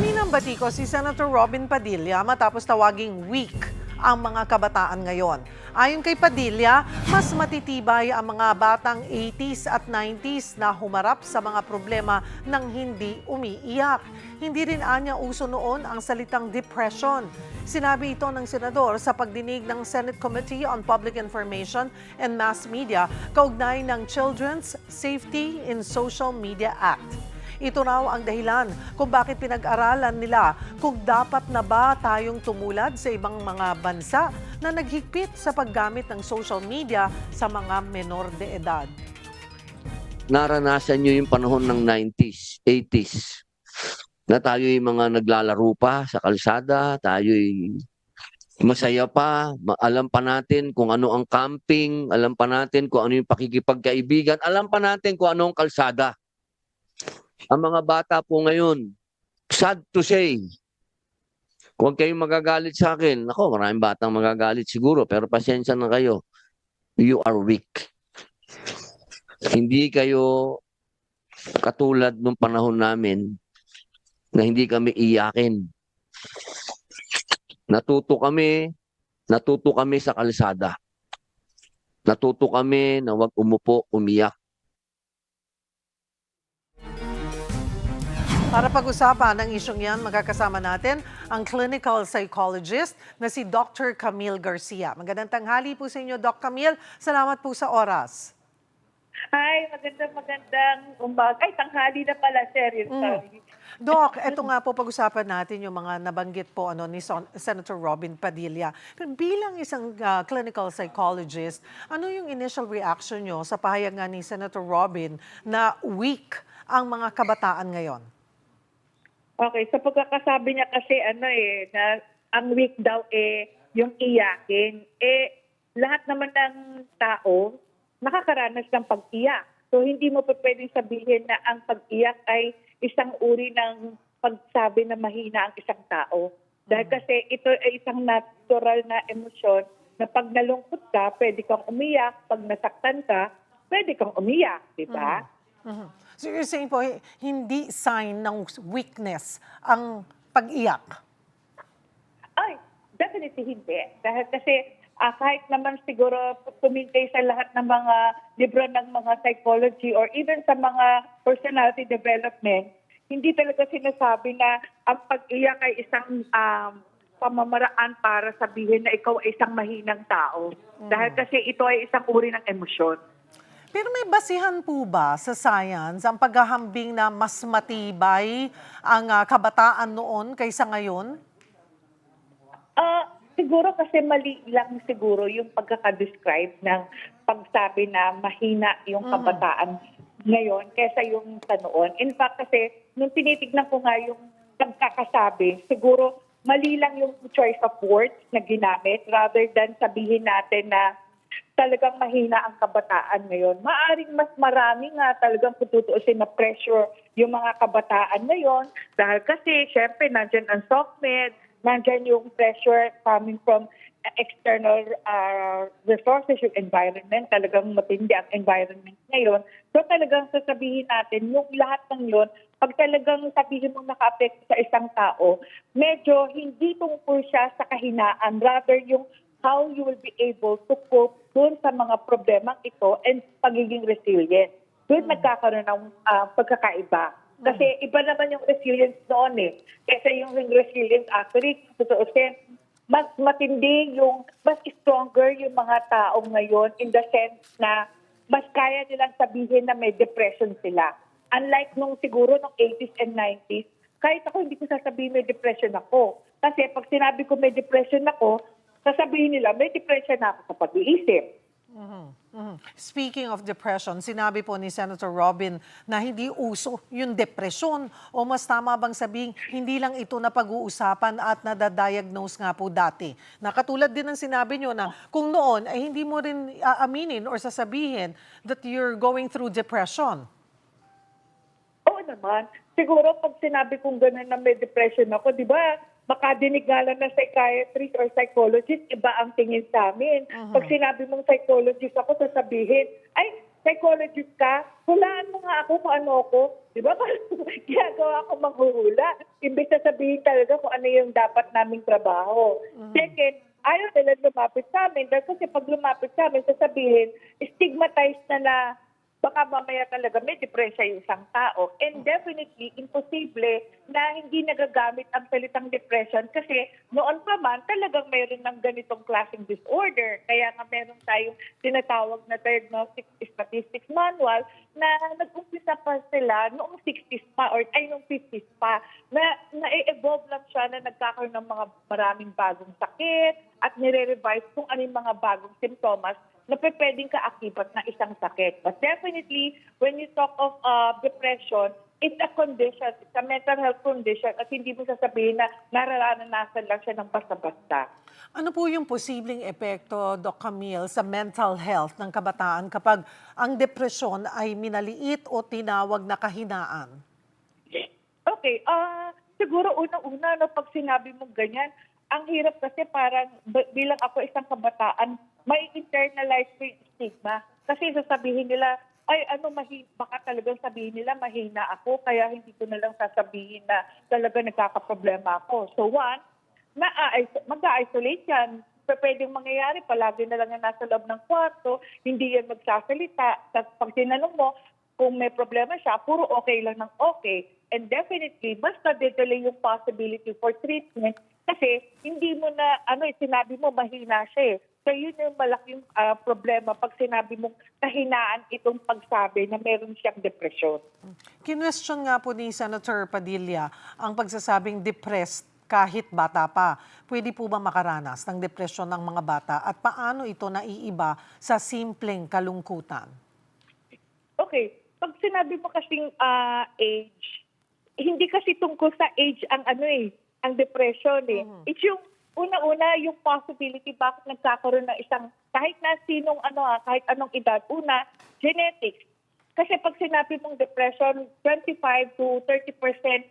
Kaninang batiko si Senator Robin Padilla matapos tawaging weak ang mga kabataan ngayon. Ayon kay Padilla, mas matitibay ang mga batang 80s at 90s na humarap sa mga problema ng hindi umiiyak. Hindi rin anya uso noon ang salitang depression. Sinabi ito ng senador sa pagdinig ng Senate Committee on Public Information and Mass Media kaugnay ng Children's Safety in Social Media Act. Ito raw ang dahilan kung bakit pinag-aralan nila kung dapat na ba tayong tumulad sa ibang mga bansa na naghigpit sa paggamit ng social media sa mga menor de edad. Naranasan nyo yung panahon ng 90s, 80s, na tayo yung mga naglalaro pa sa kalsada, tayo'y masaya pa, alam pa natin kung ano ang camping, alam pa natin kung ano yung pakikipagkaibigan, alam pa natin kung ano ang kalsada. Ang mga bata po ngayon, sad to say, huwag kayong magagalit sa akin. Ako, maraming batang magagalit siguro, pero pasensya na kayo. You are weak. Hindi kayo katulad nung panahon namin na hindi kami iyakin. Natuto kami sa kalsada. Natuto kami na huwag umupo, umiyak. Para pag-usapan ng isyong yan, magkakasama natin ang clinical psychologist na si Dr. Camille Garcia. Magandang tanghali po sa inyo, Doc Camille. Salamat po sa oras. Hi, magandang umaga. Ay, tanghali na pala, serious. Doc, eto nga po pag-usapan natin yung mga nabanggit po ni Senator Robin Padilla. Pero bilang isang clinical psychologist, ano yung initial reaction nyo sa pahayag nga ni Senator Robin na weak ang mga kabataan ngayon? Okay, sa pagkakasabi niya kasi na ang weak daw yung iyakin. Lahat naman ng tao nakakaranas ng pag-iyak. So hindi mo pa pwedeng sabihin na ang pag-iyak ay isang uri ng pagsabi na mahina ang isang tao. Dahil kasi ito ay isang natural na emosyon na pag nalungkot ka, pwede kang umiyak. Pag nasaktan ka, pwede kang umiyak, di ba? So you're saying po, hindi sign ng weakness ang pag-iyak? Ay, definitely hindi. Dahil kasi kahit naman siguro pumintay sa lahat ng mga libro ng mga psychology or even sa mga personality development, hindi talaga sinasabi na ang pag-iyak ay isang pamamaraan para sabihin na ikaw ay isang mahinang tao. Dahil kasi ito ay isang uri ng emosyon. Pero may basihan po ba sa science ang paghahambing na mas matibay ang kabataan noon kaysa ngayon? Siguro kasi mali lang siguro yung pagkakadescribe ng pagsabi na mahina yung kabataan ngayon kaysa yung sa noon. In fact kasi nung tinitignan ko nga yung pagkakasabi, siguro mali lang yung choice of words na ginamit rather than sabihin natin na talagang mahina ang kabataan ngayon. Maaring mas marami nga talagang tutuusin na pressure yung mga kabataan ngayon dahil kasi syempre nandyan ang SOCMED, nandyan yung pressure coming from external resources, yung environment. Talagang matindi ang environment ngayon. So talagang sasabihin natin, yung lahat ng yun, pag talagang sabihin mo naka-affect sa isang tao, medyo hindi tungkol siya sa kahinaan, rather yung how you will be able to cope doon sa mga problemang ito and pagiging resilient. Doon nagkakaroon ng pagkakaiba. Kasi iba naman yung resilience noon Kasi yung resilience actually, tutuusin, mas matindi mas stronger yung mga tao ngayon in the sense na mas kaya nilang sabihin na may depression sila. Unlike nung siguro nung 80s and 90s, kahit ako hindi ko sasabihin may depression ako. Kasi pag sinabi ko may depression ako, sasabihin nila, may depression na ako sa pag-iisip. Speaking of depression, sinabi po ni Senator Robin na hindi uso yung depresyon o mas tama bang sabihin, hindi lang ito na pag-uusapan at nadadiagnose nga po dati. Nakatulad din ng sinabi nyo na kung noon ay hindi mo rin aaminin or sasabihin that you're going through depression. Oo naman. Siguro pag sinabi kong gano'n na may depression ako, di ba, makadinig nga lang na psychiatrist or psychologist, iba ang tingin sa amin. Pag sinabi mong psychologist ako, sasabihin, ay, psychologist ka, hulaan mo nga ako kung ano ako. Di ba? Ginagawa ako manghuhula. Imbes na sabihin talaga kung ano yung dapat naming trabaho. Second, ayaw nila lumapit sa amin. Dahil kasi pag lumapit sa amin, sasabihin, stigmatized na baka mamaya talaga may depresya yung isang tao. And definitely, imposible na hindi nagagamit ang salitang depression kasi noon pa man talagang mayroon ng ganitong klaseng disorder. Kaya nga meron tayong tinatawag na Diagnostic Statistics Manual na nag-umpisa pa sila noong 60s pa or noong 50s pa na na-evolve lang siya na nagkakaroon ng mga maraming bagong sakit at nire-revise kung ano yung mga bagong simptomas na pwedeng kaakibat na isang sakit. But definitely, when you talk of depression, it's a condition, it's a mental health condition at hindi mo sasabihin na nararanasan lang siya ng basta-basta. Ano po yung posibleng epekto, Doc Camille, sa mental health ng kabataan kapag ang depresyon ay minaliit o tinawag na kahinaan? Okay, siguro unang-una, no, pag sinabi mong ganyan, ang hirap kasi parang bilang ako isang kabataan, may internalize ko yung stigma. Kasi sasabihin nila, ay baka talagang sabihin nila mahina ako, kaya hindi ko na lang sasabihin na talaga nagkakaproblema ako. So one, mag-isolate yan. Pwedeng mangyayari, palagi na lang yan nasa loob ng kwarto, hindi yan magsasalita. Tapos pag tinanong mo, kung may problema siya, puro okay lang ng okay. And definitely, mas na-delay yung possibility for treatment kasi hindi mo na, sinabi mo mahina siya eh. So yun yung malaking problema pag sinabi mong kahinaan itong pagsabi na meron siyang depresyon. Kinwestiyon nga po ni Senator Padilla ang pagsasabing depressed kahit bata pa. Pwede po ba makaranas ng depresyon ng mga bata at paano ito naiiba sa simpleng kalungkutan? Okay, pag sinabi mo kasing age, hindi kasi tungkol sa age ang ang depression eh. It's yung una-una yung possibility bakit nagkakaroon ng isang kahit na sinong kahit anong edad. Una, genetics. Kasi pag sinabi mong depression, 25 to 30%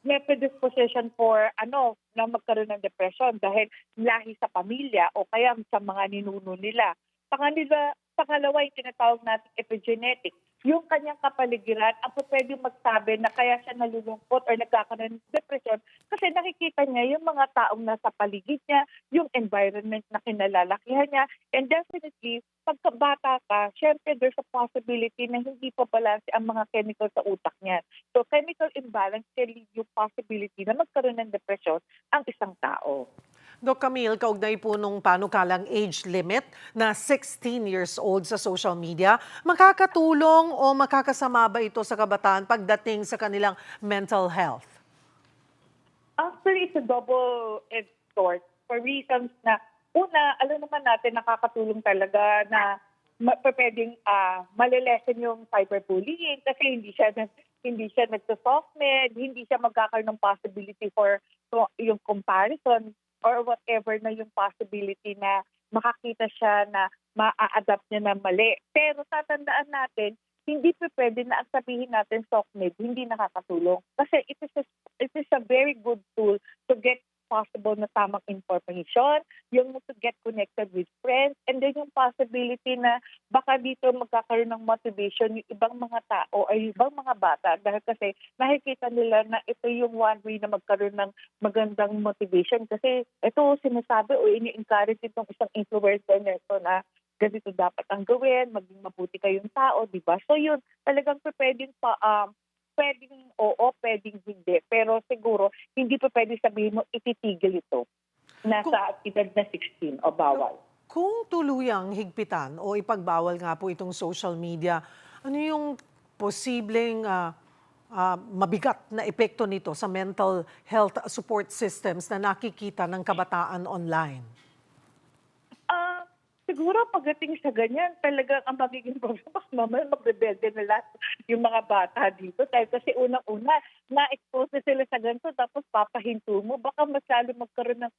may predisposition for na magkaroon ng depression dahil lahi sa pamilya o kaya sa mga ninuno nila. Pangalawa yung tinatawag natin epigenetic. Yung kanyang kapaligiran ang pwedeng magsabi na kaya siya nalulungkot or nagkakaroon ng depression kasi nakikita niya yung mga taong nasa paligid niya, yung environment na kinalalakihan niya. And definitely, pagkabata ka, syempre there's a possibility na hindi pa balance ang mga chemical sa utak niya. So chemical imbalance can lead yung possibility na magkaroon ng depression ang isang tao. Doc Camille, kaugnay po nung panukalang age limit na 16 years old sa social media, makakatulong o makakasama ba ito sa kabataan pagdating sa kanilang mental health? Actually, it's a double-edged sword for reasons na, una, alam naman natin nakakatulong talaga na pwedeng malilesen yung cyberbullying kasi hindi siya nagsa-softmed, hindi siya magkakaroon ng possibility for yung comparison or whatever na yung possibility na makakita siya na ma-adapt niya na mali. Pero tatandaan natin, hindi pa pwede na ang sabihin natin softmed, hindi nakakatulong. Kasi it is a very good tool to get possible na tamang information, yung to get connected with friends, and then yung possibility na baka dito magkakaroon ng motivation yung ibang mga tao ay ibang mga bata dahil kasi nakikita nila na ito yung one way na magkaroon ng magandang motivation kasi ito sinasabi o ini-encourage itong isang influencer nito na ganito dapat ang gawin, maging mabuti kayong tao, di ba? So yun, talagang pwedeng oo, pwedeng hindi. Pero siguro, hindi pa pwede sabihin mo ititigil ito. Nasa edad na 16 o bawal. Kung tuluyang higpitan o ipagbawal nga po itong social media, ano yung posibleng mabigat na epekto nito sa mental health support systems na nakikita ng kabataan online? Siguro pagdating sa ganyan, talagang ang magiging problema, mamaya magrebelde na lahat yung mga bata dito. Dahil kasi unang-una, na-expose sila sa ganito, tapos papahinto mo. Baka mas lalo magkaroon ng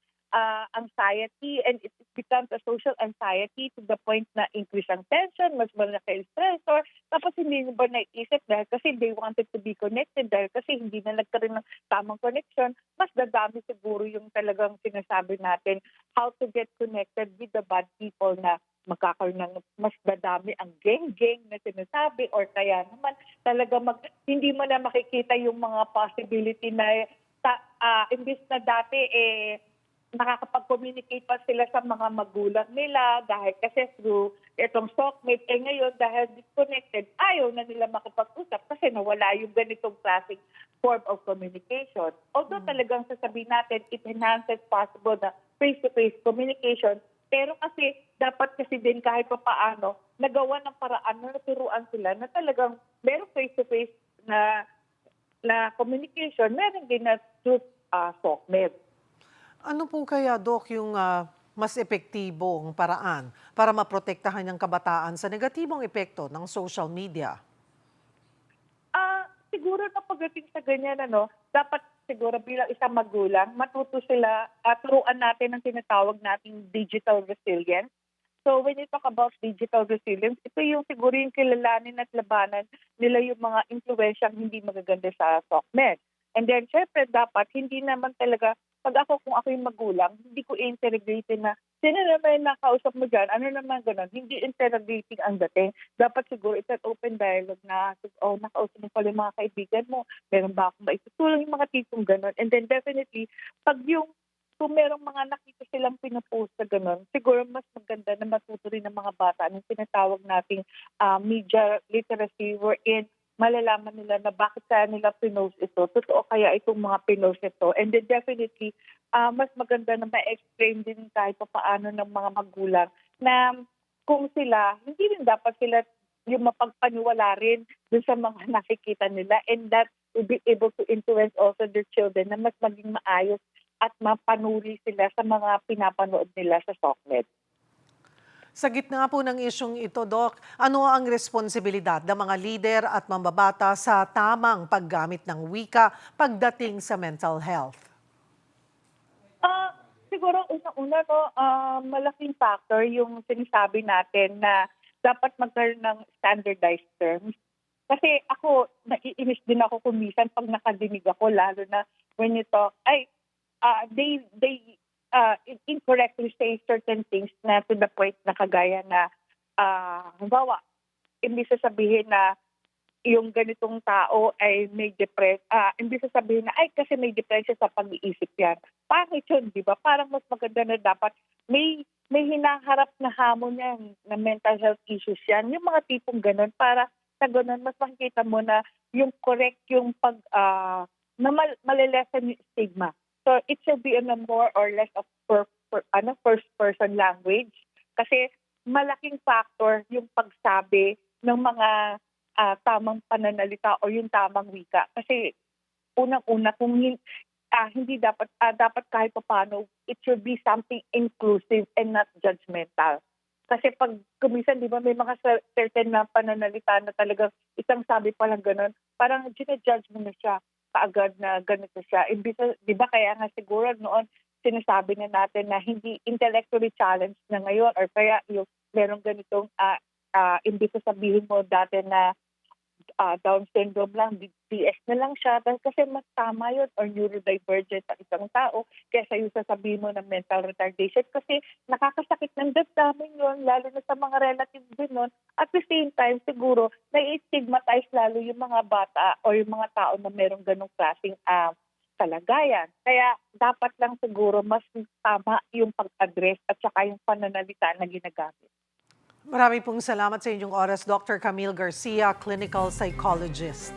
anxiety and it becomes a social anxiety to the point na increase ang tension, mas malaki yung stressor. Tapos hindi nyo ba naisip dahil kasi they wanted to be connected, dahil kasi hindi na nagkaroon ng tamang connection, mas dadami siguro yung talagang sinasabi natin how to get connected with the bad people na magkakaroon ng mas dadami ang geng-geng na sinasabi or kaya naman talaga hindi mo na makikita yung mga possibility na imbis na dati nakakapag-communicate pa sila sa mga magulang nila dahil kasi through itong sockmate. Ngayon, dahil disconnected, ayaw na nila makipag-usap kasi nawala yung ganitong klaseng form of communication. Although talagang sasabihin natin, it enhances possible na face-to-face communication, pero kasi dapat kasi din kahit pa paano, nagawa ng paraan na naturuan sila na talagang merong face-to-face na communication, meron din na through sockmate. Ano po kaya, Doc, yung mas epektibong paraan para maprotektahan ng kabataan sa negatibong epekto ng social media? Siguro na pagdating sa ganyan, dapat siguro bilang isang magulang, matuto sila at turuan natin ang tinatawag nating digital resilience. So when you talk about digital resilience, ito yung siguro yung kilalanin at labanan nila yung mga influensyang hindi magaganda sa socknet. And then, syempre, dapat hindi naman talaga, kung ako yung magulang, hindi ko interrogating na, sino naman nakausap mo dyan, ano naman gano'n, hindi interrogating ang dating. Dapat siguro it's an open dialogue na, nakausap mo pala yung mga kaibigan mo, meron ba akong maitutulong yung mga tipong gano'n. And then definitely, kung merong mga nakita silang pinapost na gano'n, siguro mas maganda na matuto rin ng mga bata ng tinatawag nating media literacy wherein malalaman nila na bakit kaya nila pinost ito, totoo kaya itong mga pinost ito. And then definitely, mas maganda na ma-explain din kahit pa paano ng mga magulang na kung sila, hindi rin dapat sila yung mapagpaniwala rin dun sa mga nakikita nila, and that will be able to influence also their children na mas maging maayos at mapanuri sila sa mga pinapanood nila sa socknet. Sa gitna po ng isyong ito, Doc, ano ang responsibilidad ng mga lider at mamabata sa tamang paggamit ng wika pagdating sa mental health? Siguro una malaking factor yung sinasabi natin na dapat magkaroon ng standardized terms. Kasi ako, naiinis din ako kumisan pag nakadinig ako, lalo na when you talk, they incorrectly say certain things na to the point na kagaya na, halimbawa, imbis sabihin na yung ganitong tao ay may imbis sabihin na, kasi may depression sa pag-iisip yan. Pangit yun, di ba? Parang mas maganda na dapat may hinaharap na hamon yan, na mental health issues yan. Yung mga tipong ganun, para sa ganun, mas makikita mo na yung correct yung na malilesen yung stigma. So it should be in a more or less of first person language, kasi malaking factor yung pagsabi ng mga tamang pananalita o yung tamang wika. Kasi unang-una kung hindi dapat kahit paano, it should be something inclusive and not judgmental. Kasi pag kumisan, di ba, may mga certain na pananalita na talagang isang sabi pa lang ganun, parang ginajudge mo na siya kaagad na ganito siya. Di ba kaya nga siguro noon sinasabi na natin na hindi intellectually challenged na ngayon, or kaya yung merong ganitong imbis sabihin mo dati na Down syndrome lang, DS na lang siya, dahil kasi mas tama yun, or neurodivergent ang isang tao kaysa yung sasabihin mo ng mental retardation, kasi nakakasakit ng damdamin yun, lalo na sa mga relatives din nun. At the same time, siguro, nai-stigmatize lalo yung mga bata o yung mga tao na merong ganong klaseng kalagayan. Kaya dapat lang siguro mas tama yung pag-address at saka yung pananalita na ginagamit. Marami pong salamat sa inyong oras, Dr. Camille Garcia, clinical psychologist.